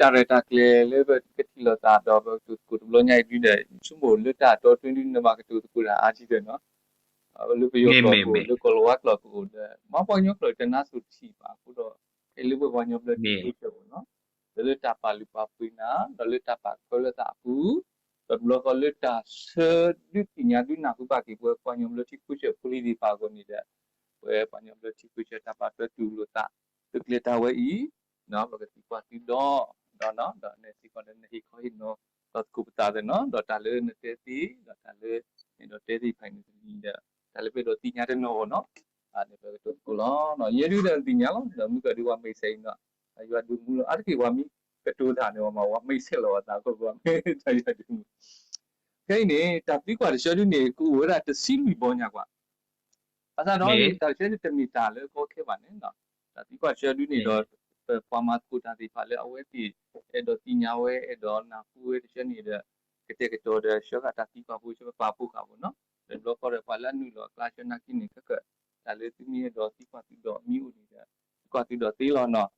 Tareta clear level Ketilota double to Kulonia do the Sumo Luta or 20 the market to Kura Archie, no? Look at your local work lock would Mapa Yoko can ask with cheap. I could a little one of the no? The Lita Palipapina, the Lita Pacolata Poo, the local Lita Sir Dutina Dunakubaki work on your logic pusher fully the pagonida, where on your logic pusher tapata to Luta. The Gleta way, no, because the party door, no, the Nessico and he call him no, dot Kupata, no, dot Allen, the Teddy, dot Allen, and the Teddy kind of leader. Telepedo Tina no, no, and the Peto Colon, or Yedu and Tinal, the Mukadu may say no. You are doing Arkiwami, Petuda, what may sell or Taco. Kane, Tapiqua, the Shadune, who were at the Simi Bonagua. As I know, I said to me, Tale, Cokevan, Tapiqua Shadune or Pama Kuta di Pale away, Edo Tinawe, Edo Napu, Shanida, Keteto, the Sugar Tapiqua, which of Papu Cavono, the local Palanu, Clashanaki, Taletini, Dotiqua, Mu, Quatido Til or not.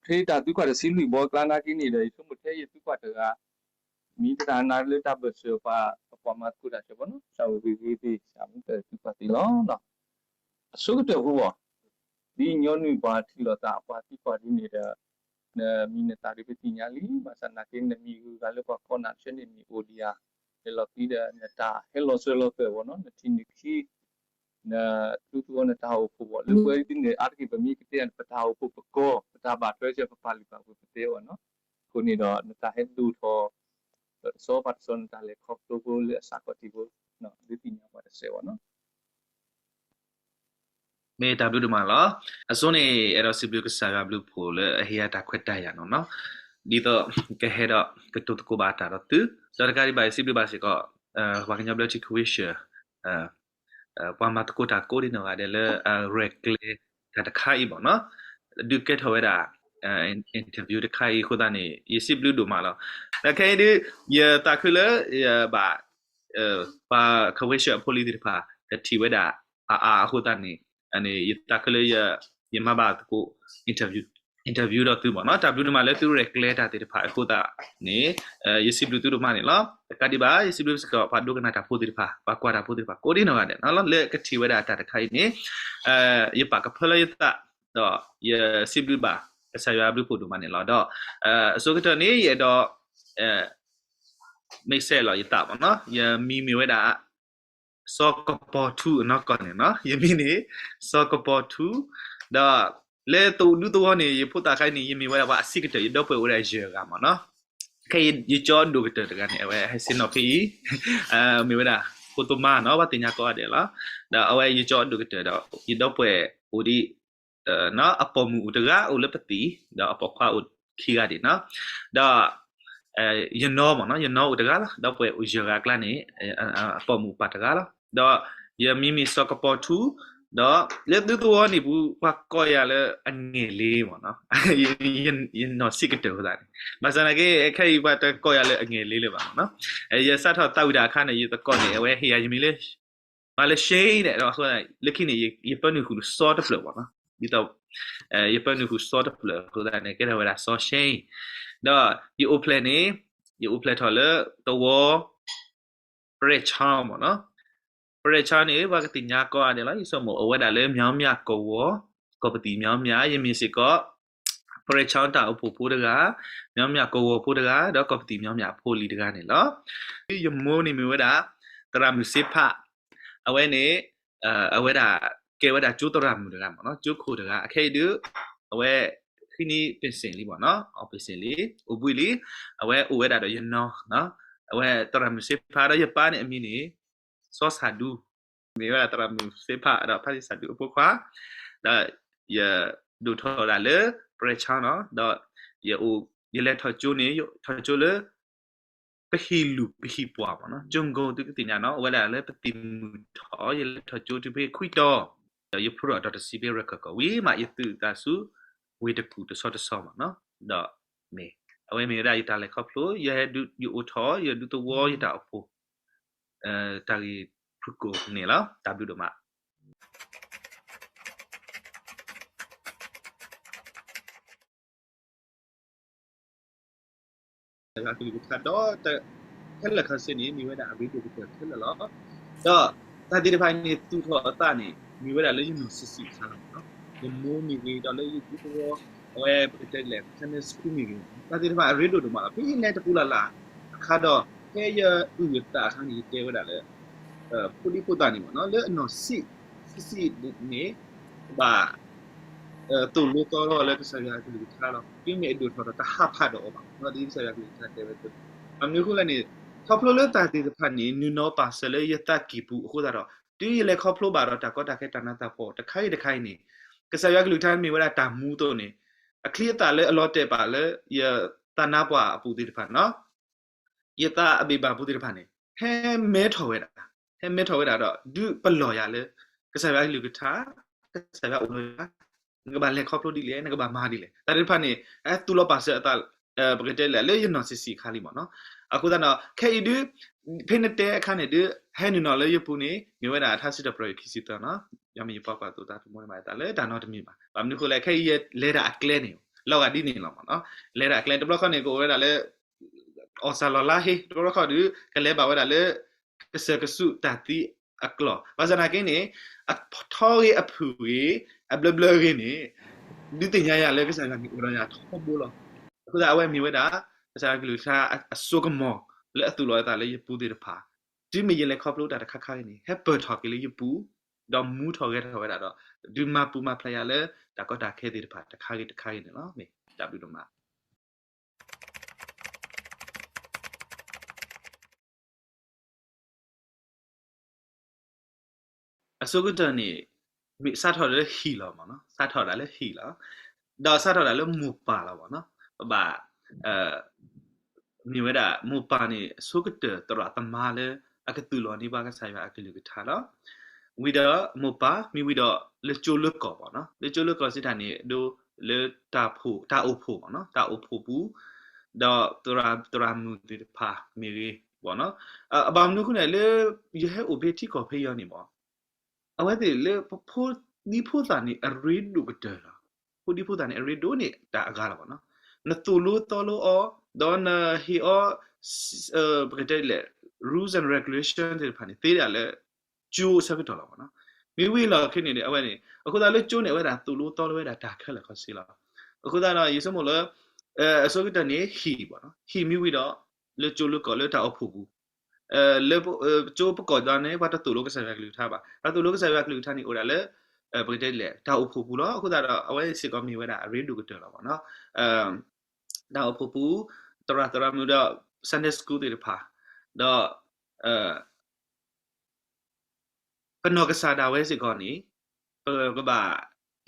Thế ta tôi qua được xin lỗi bố clan này cái này đấy không một thế tôi qua được à mình ta nói lên ta bớt sửa và mặt của ta sẽ vẫn sau vì sắm tới tôi qua thì nó số cái điều của đi nhớ nuôi qua thì là ta qua đi này là mình ta đi với tin nhắn mà sang này cái này mình gọi là qua connection này mình odia là khi đó ta hello solo cái nó tin khi na tu na tahu po lu ko din ne arki pa mi kite an patahu po ko pata ba twe che pa pali pa po te no ko ni do na ta het du tho so pat son ta le khop to ko le sa ko ti ko no di ti nya pa se no me ta blu ma la aso ne ero siblu ka sa ga blu pho le a hiya ta khwet ta ya no no di to ke he do ke to ko ba ta do tu so ka ri ba siblu ba se ko wa kanya blu chi kwisha Pamat kota kodi no ada le rekle kata kai bo no duket hoeda interview de kai khoda ni yisi blue do malo la kai de ya ta khule ya ba khawesha poli de pa ti weda khoda ni ani ta khule ya yama ba ko interview do tu bo no w ma le tu rekle ta de pa khoda ni yisi blue tu do ma ni lo kadi ba yisi blue ko pa do kana ta pho de pa pa kwa ta pho de pa kodi no ade no le ka ti weda ta de kai ni ya pa ka phla ya ta do ya si blue ba sa ya blue pho do ma ni lo do so ka to ni ya doไม่เสร็จหรอยี่ตาบเนาะยังมีไว้ด่าซอกปอทูเนาะก่อนเนาะยังมีนี่ซอกปอทูดอเลตูดูตัวนี่ยี่พูดตาใครนี่ยังมีไว้ว่าสิกเตอร์ยี่ดอกเปอร์อะไรเยอะกันมั้งเนาะใครยี่จอดดูกเตอร์กันเนี่ยไว้ให้สินอฟีมีไว้ด่าพูดตัวมาเนาะว่าติญญาก็เดี๋ยวละดอเอาไว้ยี่จอดดูกเตอร์ดอยี่ดอกเปอร์อุดิเนาะอปอมูอุตระอุลปติดออปอควาอุดขี้กันดิเนาะดอยันนอมเนาะยันนออุตระละดอกเปอุจระกลานี่ปอมูปัตระละดอยามีสกปอทูดอเลตุตัวนี่บูว่าก็ยาละอันเงลีมั้งเนาะยันนอสิกเตอร์ได้มาซะนะเกแค่ว่าตะก็ยาละอันเงลีเลยบ้างเนาะยาซะทอตาวดาคานี่ยตะก็นี่เว้เฮียยมีเลยมาเลเซียเนี่ยเนาะဆိုလခိนี่ยปนุခုစောတဖလပေါ့เนาะဒီတော့ยปนุခုစောတဖလဆိုတာเนี่ยก็ได้เวลาစောเชยđó you open ni you open thola towo precham no precham ni wa ka tinya ko ade la so mo awa da le myaw mya ko wo ko pati myaw mya yin mi si ko precham ta pho pho da ga myaw mya ko wo pho da ga do ko pati myaw mya pho li da ga ni lo you mo ni mi wa da tram si pha awa ni awa da ke wa da chu tram da ga no chu khu da ga a khai du awa khi niเป็นเสียงลีบ่เนาะเอาเป็นเสียงลีอุบุลีเอาไว้อุเวดาดอยเนาะเนาะเอาไว้ตรามเสพาดอยปานี่อมีนี่ซอสาดูมีว่าตรามเสพาดอพาสิสาดูอุปควาดอยดูทอดาเลเปรชาเนาะดอยอูยเลทอจูนี่ทอจูเลไปฮิลูไปฮิปัวบ่เนาะจงโกตุกติญาเนาะเวลาเลปติมุทอยเลทอจูที่ไปคุยต่อดอยพรอดอซีเบรกก็วิมาอีตุตาสุwe the put the sort of summer no da me away me ra ita le khop lo ye du you utho ye du to wo ita apo ta ri phuko ne la w do ma ya kili ta do ta khela khasin ni mi weda abi tu ta khela lo do ta ti de phai ni tu tho ta ni mi weda le yu si kha lo no the mo mi ni do le yu tu tho we te le kan school mi ni ta ti de phai redo do ma pi ne ta pu la kha do ke ya u ta kha ni te weda le pu di pu ta ni mo no le no si ni ba tu lu to lo le ka sa ya kili ta lo pi mi edu tho ta ha pha do ba no di sa ya kili ta te we tu a mi khu la ni khop lo le ta ti de phai ni nu no pa se le ya ta ki pu khu da do ti le khop lo ba do ta ko ta ke ta na ta pho ta khai ni ka sa ya kili ta mi wa ta mu to ni a clear ta le a lot te pa le ya ta na pwa pu ti de phai no ya ta a be ba pu ti de phai ni he me tho we da do du pa lo ya le ka sa ya kili ta ka sa ya o lo ya nga ba le khop lo di le nga ba ma di le ta de phai ni tu lo pa se taပကတဲ့လေရနော်စီခါလီမနော်အခုတော့ခဲဤဒူဖိနတဲ့အခါနဲ့ဒူဟဲနနော်လေရပူနေမြဝဲတာအထစစ်တဲ့ပရိုခီစီတော့နော်ရမီပပတူတာထမွေးမှာတာလေဒါနော်တမီပါဘာမနခုလေခဲရလေတာအကလဲနေလောက်ကဒီနေလောမနော်လေတာအကလဲတဘလခနဲ့ကိုဝဲတာလေအော်ဆာလလာဟေတဘလခဒူကလဲပါဝဲတာလေကစကဆုတတိအကလောဘာစနာကင်းနေအထောရီအဖူရီအဘလဘလရင်းနေဒီတင်ရရလေကစကနေဥရရထောဘောလောခုဒါအဝဲမြဝဲတာအစားကလူစားအစုကမောလက်အတူလောတာလေရပူတဲ့တဖာဒီမရင်လေခေါပလို့တာတခါခိုင်းနေဟက်ပတ်ထော်ကလေးရပူတော့မူထော်ခဲ့ထော်ဝဲတာတော့ဒီမပူမဖလာရလေဒါကောတာခဲတဲ့တဖာတခါကြီးနေနော်မေတပ်ပြီးတော့မှာအစုကတန်နေမိစားထော်လေဟီလောမနော်စားထော်တာလေဟီလောတော့စားထော်တာလေမူပါလာပါနော်ba mi weda mo pa ni so ke te tra ta ma le ak tu lo ni ba ka sai ba ak lu ke tha lo wi da mo pa mi wi do le chu lu ko ba no le chu lu ko sit ta ni do le ta phu ta o phu ba no ta o phu pu do tra mu ti pa mi ri ba no ba mu khu ne le ye he o be ti ko phe yo ni ba a we ti le phu ni phu ta ni a ri du ke te la phu di phu ta ni a ri do ni ta aga la ba no na tulu tolo o don he o bredele rules and regulations တွေဖာနေသေးတယ်လေကျိုးဆက်တော့လာပါနော်မိဝေလာခင်းနေတယ်အဝဲနေအခုဒါလေကျိုးနေဝဲတာတူလို့တော်လို့ဝဲတာဒါခက်လက်ခစီလာအခုဒါတော့ရေစမလို့အစိုးရတနေဟီပါနော်ဟီမိဝေတော့လေကျိုးလို့ကောလေတာအဖို့ဘူးလေကျိုးပကောဒါနေဘာတူလို့ကစားရကလူထားပါဘာတူလို့ကစားရကလူထားနေ ora လေbredele တာအဖို့ဘူးလို့အခုဒါတော့အဝဲစစ်ကောမိဝဲတာအရင်းဒူကတော်လာပါနော်ဒါအဖို့ဘူးတရမျိုးတော့ Sunday school တွေဖာတော့ကနောကစားတာဝဲစစ်ကောနေကဘာ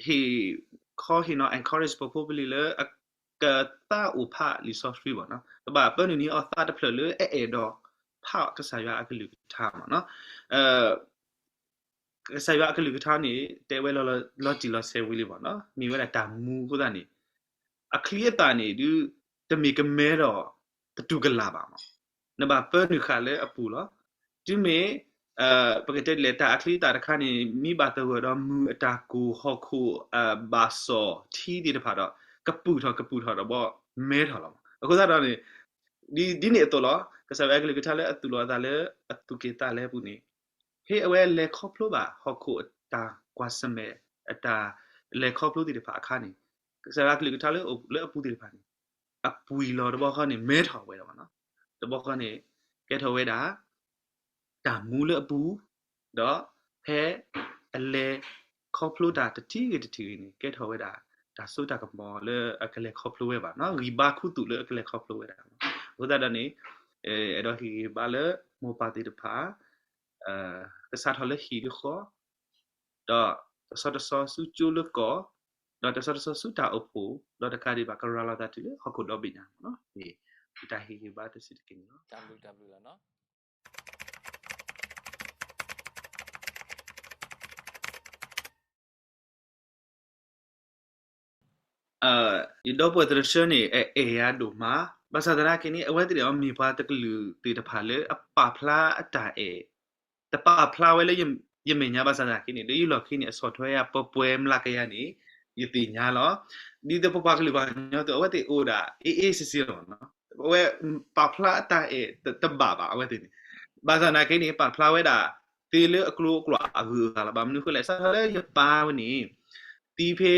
he call he not encourage probably လေကတာဥဖာ resource free ပေါ့နော်ကဘာပနနီအသတ်ဖလလေအဲ့တော့ဖာကစားရအကလူထားမှာနော်ဆာရအကလူထားနေတဲဝဲလော်ဂျီလော်ဆဲဝီလီပေါ့နော်မိဝဲတာမူကိုတာနေအခလီတာနေဒီတမီကမဲတော့တူကလာပါမနဘာပနခါလေအပူလောဒီမေပကတဲ့လက်တာအခလီတာတခါနေမိဘတော့မူအတာကိုဟောခုဘာဆောထီဒီတဖာတော့ကပူထောတော့ဘောမဲထော်လောအခုတော့နေဒီနေတော့လောကစားရကလေးကထားလဲအတူလောတာလဲအတူကေတာလဲဘူးနေဟေးအဝဲလေခေါပလိုပါဟောခုအတာကွာစမဲအတာလေခေါပလိုဒီတဖာအခါနေကစားရကလေးကထားလဲအပူဒီတဖာနေအပူလောတော့ဘောခါနေမဲထော်ဝဲတော့နော်တဘောခါနေကဲထော်ဝဲတာတာမူလအပူတော့ဖဲအလေခေါပလိုတာတတိနေကဲထော်ဝဲတာဒါဆိုတာကမောလေအကလေခေါပလိုဝဲပါနော်ရီဘာခုတူလေအကလေခေါပလိုဝဲတာဟိုဒါတနေအဲ့တော့ဟီဘာလေမောပါတီတဖာကစားထော်လေဟီဒီခေါ်တော့ဆော့ဆော့ဆူချူလကောတော့ဆော့ဆော့ဆူတာအဖို့တော့တခါဒီဘာကရလာတာတူလေဟခုတော့ပြညာနော်ဒီတာဟီဘာတစစ်ကင်းနော် WW လာနော်ဒီတော့ပေါ်တဲ့ရှင်းနေအေရဒူမာဘာသာဒရာကင်းအဝဲတည်းအမိပါတကလူတီတဖာလေအပဖလာအတာတပဖလာဝဲလေယမညာဘာသာဒရာကင်းဒီလော်ကင်းအစောထွဲရပပွဲမလာကရနေယတိညာလောဒီတပပကလူပါညတော့အဝဲတည်းအိုဒါအေးစစ်စစ်လောနော် we papla ta e tebaba we ti bahasa na kini papla we da ti le aklu aklu agu la ba mnu khule sa le ya pa we ni ti phe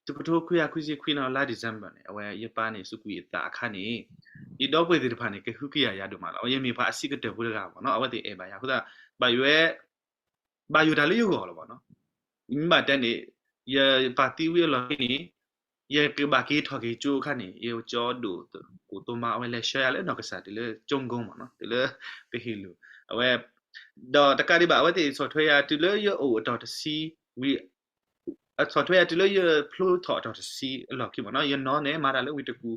tu to ku ya ku si ku na la december ne we ya pa ni su ku ya ta kha ni i do pwe ti de pha ni ke hu ki ya do ma la ye mi pha asi ke de hu ga ba no awe ti e ba ya khu da ba yue ba yu da le yu go lo ba no mi ba tan ni ya pa ti we lo ni ye ke ba ki tho ki chu kha ni ye cho do ku to ma we le share le no ka sa ti le chong gong ma no ti le pe hi lu awe do ta ka di ba awe ti so thwe ya ti le ye o do ta si we ဆော်ထွေးရတလို့ရဖလိုထော်တော်စီလော်ကီမနော်ရနော်နဲ့မာတာလို့ဝီတကူ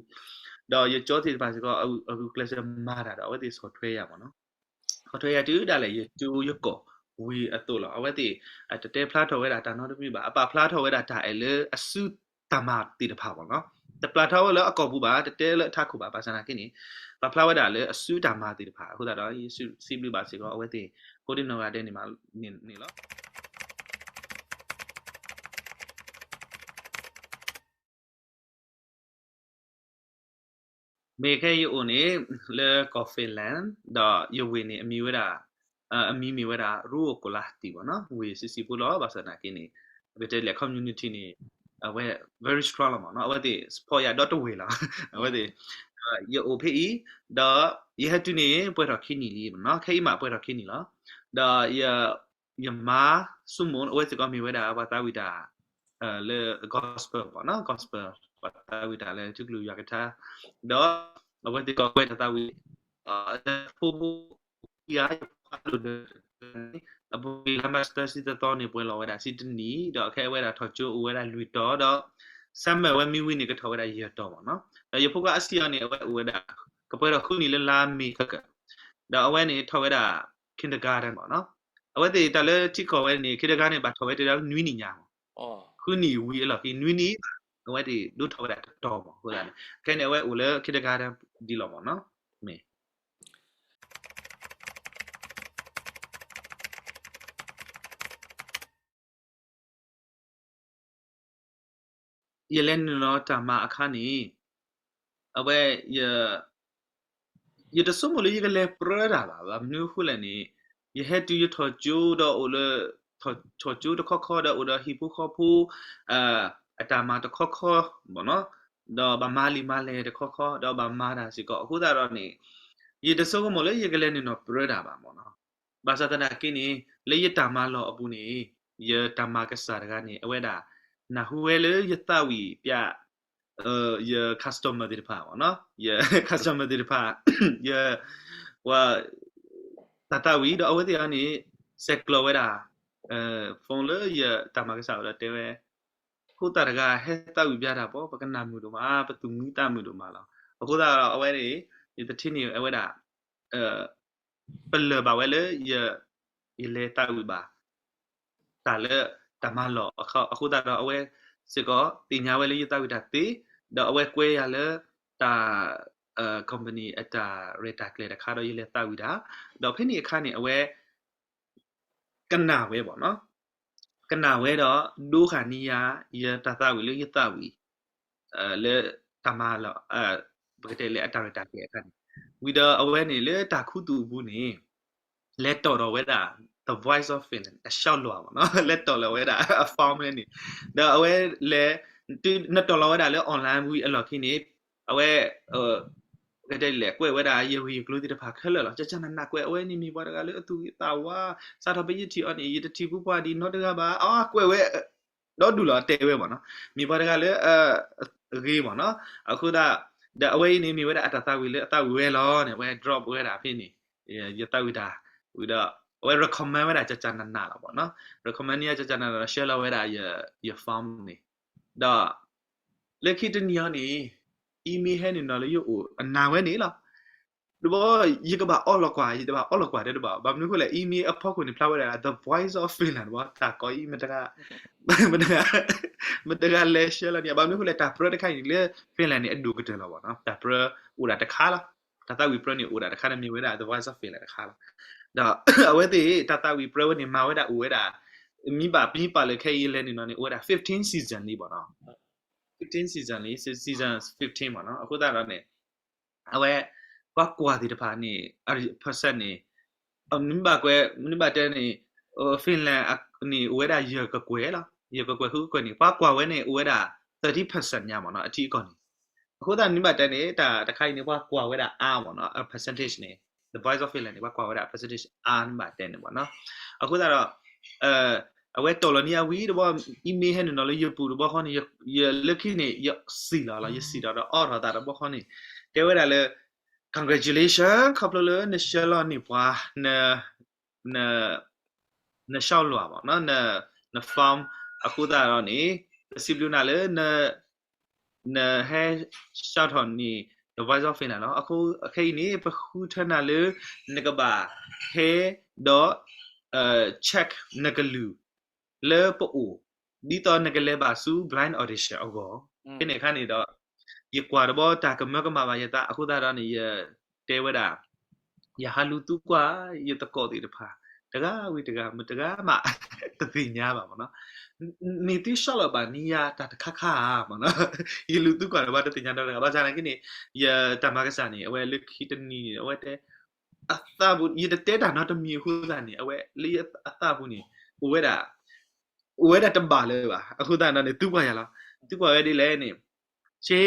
တော့ရကြောစီပါစကောအခုကလစ်မာတာတော့ဝတိဆော်ထွေးရပါနော်ဆော်ထွေးရတူဒါလည်းရကျူရကောဝီအတူလောအဝတိတတဲဖလားထော်ဝဲတာတာနော်တပြပါအပဖလားထော်ဝဲတာတာအဲလေအစုတမတိတဖာပေါ့နော်တပလာထော်ဝဲလအကောဘူးပါတတဲလထခုပါပါစနာကိနေပဖလားဝဲတာလေအစုတမတိတဖာအခုတော့ရစီဘလူပါစကောအဝတိကိုဒီနော်ကတဲ့နေမှာနေလောမေခဲယိုနေလေကော်ဖီလန်ဒါယဝင်းနေအမီဝဲတာအမီမီဝဲတာရူကိုလာတီပေါ့နော်ဝေစီစီပူလောဘာစနာကိနေဘယ်တဲ့လေ community နေအဝဲ very strong လာမနော်အဝဲတဲ့ sport ရတော့တဝေလာအဝဲတဲ့ယိုဖေးဒါယဟတူနေပွဲတော်ခိနီလီနော်ခိမှာပွဲတော်ခိနီလားဒါယမာဆုမွန်အဝဲစကမီဝဲတာဘာတာဝီတာလေ gospel ပေါ့နော် gospel ဘာတာဝီတာလေသူကလူရကတာတော့အဝတ်ဒီကောကွဲတာဝီဖူရလို့အဘူလာမစတာစီတော်နေပွဲလောဝဲတာစီတနီတော့အခဲဝဲတာထော်ချိုဝဲတာလူတော်တော့ဆမ်မဲဝဲမီဝီနေကထော်ဝဲတာရတော့ပေါ့နော်ဒါရဖို့ကအစီအနေဝဲတာကပွဲတော့ခုနီလာမီခကတော့အဝဲနေထော်ဝဲတာ kindergarten ပေါ့နော်အဝဲဒီတလဲတိကောဝဲနေ kindergarten ဘာထော်ဝဲတယ်နွီးနီညာအော်ခုနီဝီလော်နွီးနီအဝဲဒီလူထော်ဝဲတာတော့ပေါ့ဟုတ်လားခဲနေဝဲဦးလေ kindergarten ဒီလောပေါ့နော်မေယလဲနော်တမအခါနီအဝဲယတဆုမလို့ယကလဲပရတာပါမနူးခုလည်းနေယဟတူယထော်ကျိုးတော့ဦးလေထော်ကျိုးတခေါခေါတော့ဦးဟီပူခေါဖူအတာမတခေါခေါဘောနော်တော့ဗမာလီမလဲတခေါခေါတော့ဗမာတာစီကောအခုတော့နေယတဆုမလို့ယကလဲနေနော်ပရတာပါမောနော်ဘာသာတနာကိနေလေယတာမလောအပူနေယတာမကစားကနေအဝဲတာနာဟူဝဲလေယတဝီပြyour customer ဒီပါဘောနော် your customer ဒီပါ your ဝါတတဝီတော့အဝဲဒီကနေဆက်ကလောဝဲတာဖုန်းလေရတာမကစားတော့တဲဝဲခုတရကဟဲတဝီပြတာပေါ့ပကနာမှုတို့မှာပတူမီတာမှုတို့မှာလားအခုတော့အဝဲနေဒီတချင်းနေအဝဲတာပလပါဝဲလေရလေတဝီပါတာလေတမလောအခုတော့အဝဲစကောတင်ညာဝဲလေးရတဝီတာတေတော့အဝဲကွဲရလေတာcompany အတာ rate ကလေးတခါတော့ရလေတဝီတာတော့ဖိနေအခါနေအဝဲကနာဝဲပေါ့နော်ကနာဝဲတော့ဒိုခါနီယာရတတဝီလေရတဝီလေတမလောဘကတဲ့လေအတာ rate ကလေးအခါဝီတော့အဝဲနေလေတာခုတူဘူးနေလက်တော်ဝဲတာthe voice of Finland အရှောက်လောပါနော်လက်တော်လောဝဲတာအဖောင်းမနေဒါအဝဲလေနတ်တော်လောဝဲတာလေ online ဘူးအလော်ခင်းနေအဝဲကတဲ့လေကွဲဝဲတာရေဝီကလို့ဒီတဖာခက်လောချာချာနာကွဲအဝဲနေမိဘတကလေအတူတာဝါစာထပယတီအော်နေရတီဘူးပွားဒီနော့တကပါကွဲဝဲတော့ဒူလာတဲဝဲပါနော်မိဘတကလေရေးပါနော်အခုဒါအဝဲနေမိဝဲတာအတသဝီလေအတဝဲလောနေဝဲ drop ဝဲတာဖြစ်နေရတဝီတာဝီတော့ဝဲ recommend ဝဲတာချာချာနာလာပေါ့နော် recommend ရချာချာနာလာ share ဝဲတာရ farm နေတော့လက်ခိတနီယာနေ email ဟဲနေနော်လေယောအနာဝဲနေလားဒီဘောရေကပါအော်လောက်ကွာရေတပါအော်လောက်ကွာတဲ့တော့ဘာမလို့ခလဲ email အဖောက်ကိုနေဖလာဝဲတာ the voice of Finland ဘာတာကိုအီမတကလဲရှယ်လာနေဘာမလို့ခလဲတာ pro တခိုင်လေ Finland နေအဒူကတဲ့လောပါနော်တာ pro ဦးတာတခါလားတာတာဝီ pro နေဦးတာတခါနေမြဝဲတာ the voice of Finland တခါလားတော့အဝဲတဲ့တာတာဝီ pro နေမှာဝဲတာဦးဝဲတာမိပါလေခဲရေးလဲနေနော်နေဦးတာ15 season လေးပေါ့နော်15 season လေး season 15ပေါ့နော်အခုတော့နေ awe kwa di depan ni percent ni nimba te ni Finland ni ueda ye ka kwe la ye ka kwe hu ko ni kwa we ni ueda 30% nya ma no ati ko niအခုဒါနိမတန်နေတာတခိုင်နေကွာကွာဝဲတာအားပေါ့နော် percentage နေ the voice of Finland နေကွာကွာဝဲတာ percentage အားနိမတန်နေပေါ့နော်အခုဒါတော့အဝဲတော်လနီယာဝီတော့ email ဟဲ့နော်လေရပူတော့ခေါနေရလက်ခိနေရစီလာရစီတော့အော်ရတာတော့ခေါနေတဲဝဲတာလေ congratulation ခေါပလလေနရှလနီပွားနရှောက်လွာပေါ့နော်န form အခုဒါတော့နေစီဘလူနာလေna he shot on ni the voice of Finland เนาะအခုအခိနေပခုထနာလေနကဘာ he do check နကလူလေပူဒီတော့နကလေဘာစု blind audition အောဒီနေခါနေတော့ရကွာတော့တာကမကမပါရတာအခုဒါတော့နေတဲဝဲတာရဟာလူတူကွာရတကောတိတဖာတကားဝီတကားမတကားမတသိညာပါမနော်နေတိရှော့လပါနီယာတခခါမနော်ရလူတူကွာတော့တသိညာတော့ဘာစားနေကိနေရတမကစားနေအဝဲလက်ခိတနီအဝဲတဲ့အသဘူးရတဲ့တာတော့တမီခုစားနေအဝဲလီအသဘူးနေဝဲတာတပါလေပါအခုဒါတော့နေတူကွာရလားတူကွာရဲ့ဒီလဲနေချေ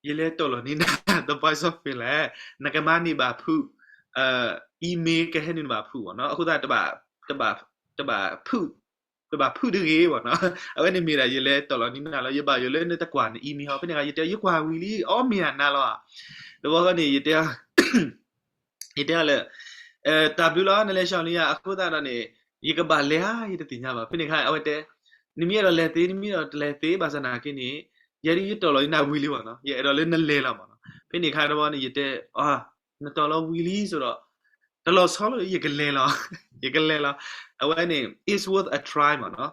ရလဲတော်လို့နေနာ the voice of Finland နကမနီပါဖူemail ကဟဲ့နေပါဖူပေါ့နော်အခုဒါတပါဖူတကြီးပေါ့နော်အဝဲနေမိတာရလဲတော်လို့နေနာလို့ရပါရလဲနေတကွာနေ email ဟောပြနေကရတဲ့ရကွာဝီလီအော်မြန်နာလို့တော့ကနေရတဲ့လေw လာနေလဲရှောင်းလေးအခုဒါတော့နေရကပါလဲဟာရတဲ့တင်ညာပါပြနေခိုင်အဝဲတဲ့နိမီတော့လဲသေးနိမီတော့လဲသေးပါစနာကိနေရရီတော်လို့နာဝီလီပေါ့နော်ရအဲ့တော့လဲနလဲလာပါနော်ပြနေခိုင်တော့နေရတဲ့နတော်လို့ဝီလီဆိုတော့တလို့ဆောလို့ရကလဲလာအဝဲနေ is worth a try ပေါ့နော်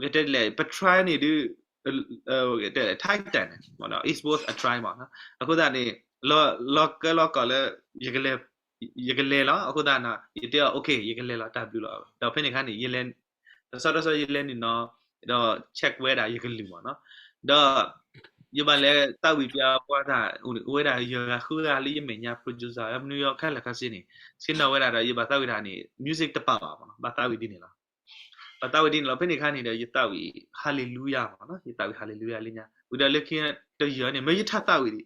ကတဲ့လေ but try နေဒီတဲ့ type တန်ပေါ့နော် is worth a try ပေါ့နော်အခုဒါနေလောကလည်းရကလဲလာအခုဒါနာရတဲ့ okay ရကလဲလာ w လာတော့ဖိနေခါနေရလဲဆောရလဲနေနော်တော့ check ဝဲတာရကလူပေါ့နော်တော့ရပါလေတောက်ပြီးပြပွားတာဝဲတာရခူးတာလေးမညာ producer အနယူးယောက်ခက်လက်ခစင်းနေစင်းတော့ဝဲတာတော့ရပါတောက်ပြီးတာနေ music တပါပါပေါ့နော်ဘာတောက်ပြီးဒီနေလားဘာတောက်ပြီးဒီလားဖိနေခါနေတယ်ရတောက်ပြီး hallelujah ပေါ့နော်ရတောက်ပြီး hallelujah လေးညာဝဒလက်ခင်းတရနေမရထတောက်ပြီး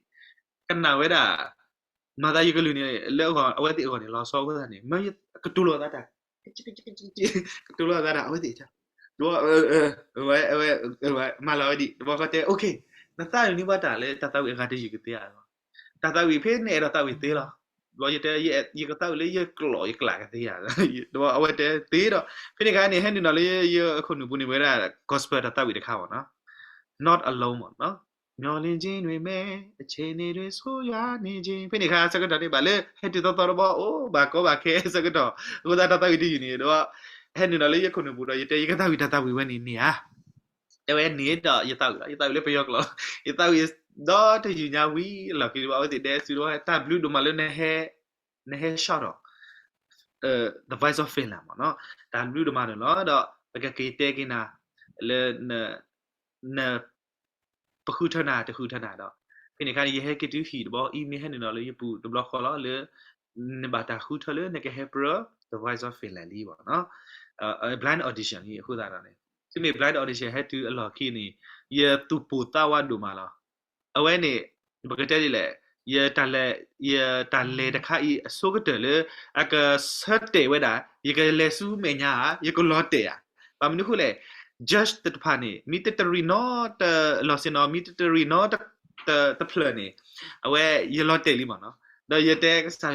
ကနာဝဲတာမာသားရကလူနေလောက်ကောင်အဝဲတိကောင်နေလောဆောဝဲတာနေမရကတူလောတာကတူလောတာအဝဲတိချတော့မလာဒီတော့ကတဲ့ okay နတာယူနိဘတာလေတတဝီအခါတည်းယူကတဲ့ရတတဝီဖေးနေတော့တဝီသေးလားလောရတဲ့ရကတဝီလေရကလောရကလာကတဲ့ရတော့အဝဲတဲ့သေးတော့ဖိနေကနေဟန်နေတော့လေရအခုနဘူးနေဝဲတာ gospel တတဝီတခါပါနော် not alone ပေါ့နော်မျောလင်းခြင်းတွေမဲ့အခြေအနေတွေဆိုရနေခြင်းဖိနေခါစကတော့နေပါလေဟဲ့တတော်တော့အိုးဘာကောဘာခဲစကတော့ကိုသာတတဝီတည်နေတော့ဟဲ့နေတော့လေရခုနဘူးတော့ရတဲ့ရကတဝီတတဝီဝဲနေဟာแต่ว่านี่ดอยตาเลยไปยกหรอยตาတော့တယူညာဝီလာကီဘာဝတိတဲ့စီတော့တာဘလူးဒမလည်းနေဟဲရှော့တော့the voice of Finland ပေါ့နော်ဒါဘလူးဒမတော့တော့ဘကကေတဲကိနာလေနပခုထနာတော့ဖိနေခါရဟဲကတူဖီတော့ email ဟဲ့နော်လေပူဒဘလခေါ်လာလေနဘာတာခုထလေနကဟဲပရ the voice of Finland လီပေါ့နော်blind audition ကြီးအခုသာတော့နေဒီနေ့ blind audition had to အလော်ခင်းနေရတူပူတာဝဒူမာလာအဝဲနေဘကတဲ့လေရတလေတခါအဆိုကတယ်လေအကဆက်တဲ့ဝဲတာရကလေဆူမညာရကလော့တဲ့ဘာမနုခုလေ just တဖာနေ military not လောစင်နော် military not တဖလနေအဝဲရလော့တဲ့လီမနော်တော့ရတဲ့ဆာ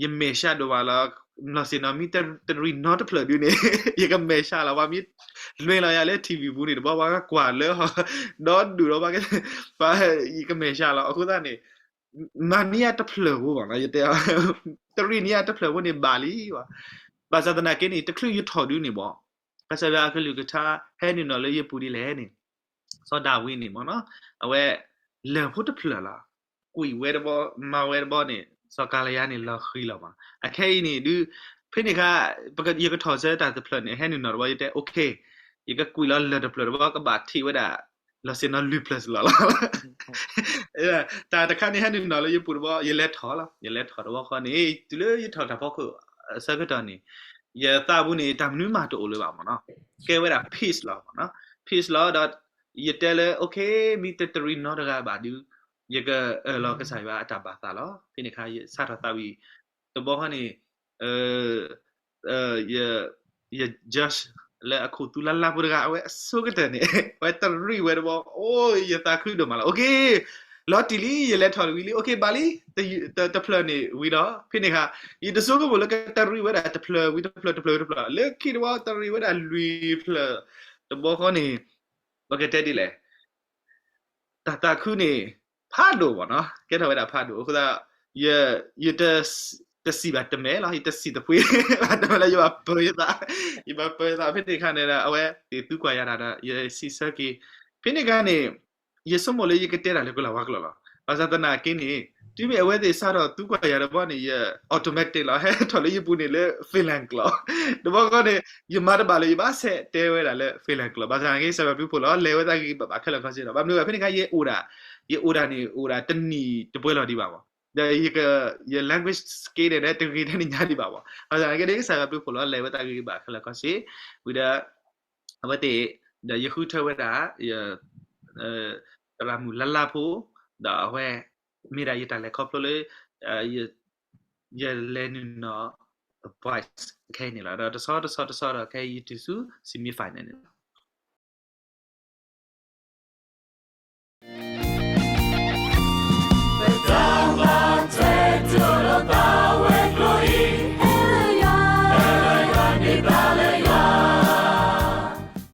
ရမေရှာတော့လာလောစင်နော် military not တဖလဒူနေရကမေရှာလာဝါမီလွင်လာရလဲ TV ဘူးနေတော့ဘာကကွာလဲတော့ဒူတော့ဘာကဘာဤကမေရှာလာအခုသားနေမနီယာတဖလဘူးပါလားရတဲ့တရီနီယာတဖလဘူးနေဘာလီပါဘာသာတနာကင်းနေတခလူရထော်ဒူနေပေါ့ဘာသာပြကလူကထားဟဲနေနော်လေရပူဒီလဲနေစောဒါဝင်းနေပေါ့နော်အဝဲလေဖို့တဖလလားကွီဝဲတော့မဝဲတော့နေစောကလျာနေလောက်ခီလောက်ပါအခဲနေဒူဖိနေကပကရကထော်စဲတာတဖလနေဟဲနေနော်ဘာရတဲ့ okay อีกกุยละเลดเปลว่าก็บาดที่ว่า เราเสียน้อยลุย plus ละแต่ครั้งนี้ให้ดูหน่อยแล้วญี่ปุ่นว่าอย่าเล็ดถอละอย่าเล็ดถอว่าคนนี้จุเลยยิ่งถอดพอคือสักตอนนี้อย่าตาบุนี่ทำนู้มาตัวเลยบ้างมั้งเนาะแค่เวลา peace ละเนาะ peace ละดอทอย่าเตลโอเคมีแต่ตรีนอดกันบาดอยู่อย่าก็เราก็ใส่ว่าจับบาตาละพี่นี่ค่ะสัตว์ตาวีตัวบอกว่านี่อย่า just แล้วအခုသူလာလာပူကဝဲဆိုကတဲ့နေဝဲတရီဝဲတော့အိုးရတာခရတော့မလားโอเคလော်တီလီရလက်ထော်ဝီလီโอเคဘာလီတဖလနေဝီတော့ဖိနေခါဒီတဆိုးကဘလကတရီဝဲတဖလဝီတဖလလေခိတော့တရီဝဲလူဖလတဘောခနေဘကတဲ့ဒီလေတာခုနေဖားတော့ဗောနော်ကဲတော့ဝဲတာဖားတော့ခုသာရတစီပါတမဲလားတစီတပွေးတမဲလားရပါပွေးတာရပါပွေးတာဖိနေခါနေလားအဝဲဒီသူကွာရတာရစီစကီဖိနေကနေရစမလေးရကတဲ့တာလေကလာဝါကလာဘာသာတနာကင်းနေဒီမဲ့အဝဲတွေစားတော့သူကွာရတော့နေရ automatic လားဟဲ့တော်လေးရပူနေလေ finland ကလာဒီဘောကနေရမတ်ပါလေဘာဆက်တဲဝဲတာလေ finland ကလာဘာသာငယ်ဆရာပြဖို့လားလေဝဲတာကြီးဘာခက်လာခစီတော့ဘာမျိုးဖိနေကရအိုတာနေအိုတာတနီတပွဲတော်ဒီပါပါये language skill है तो कि नहीं जाती बाबा और आगे देख सारा पे फॉलो लेवल तक की बात खला कसे विदा अब ते द यहू थवदा ये रामु लल्लापो द हवे मेरा ये ताले कपलो ले ये लेनिनो voice แค่นี้ละเดสอดแค่ยูทูซูซิมีไฟนั่น